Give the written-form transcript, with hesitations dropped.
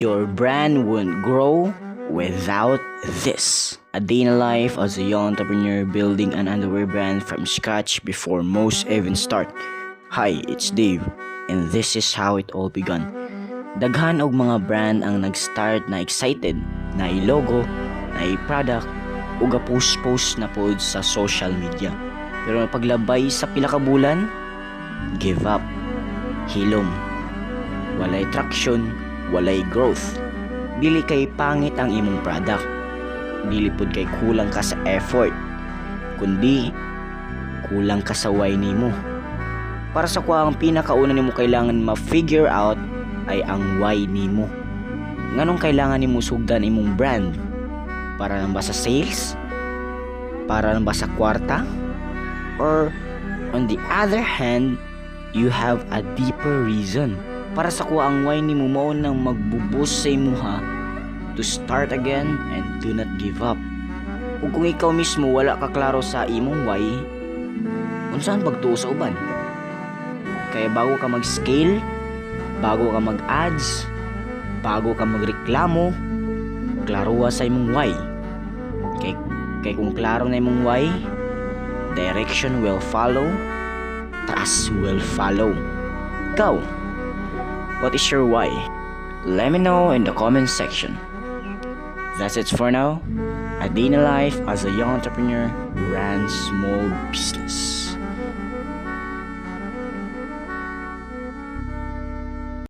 Your brand won't grow without this. A day in a life as a young entrepreneur building an underwear brand from scratch before most even start. Hi, it's Dave, and this is how it all began. Daghan og mga brand ang nag-start na excited, na i-logo, na i-product, ug post na pod sa social media. Pero paglabay sa pila ka bulan, give up, hilom, walay traction, walay growth. Dili kay pangit ang imong product, dili pod kay kulang ka sa effort, kundi kulang ka sa why nimo. Para sa kuha, ang pinakauna nimo kailangan ma-figure out ay ang why nimo. Nganong kailangan nimo sugdan imong brand? Para lang ba sa sales? Para lang ba sa kwarta? Or on the other hand, you have a deeper reason. Para sa kuha, ang why nimo mao nang magbuboost sa imuha to start again and do not give up. Ug kung ikaw mismo wala ka klaro sa imong why, unsaon pagtuo sa uban? Kaya bago ka mag-scale, bago ka mag-ads, bago ka magreklamo, klaruha sa imong why. Kay kung klaro na imong why, direction will follow, trust will follow. Go! What is your why? Let me know in the comment section. That's it for now. A day in a life as a young entrepreneur who runs small business.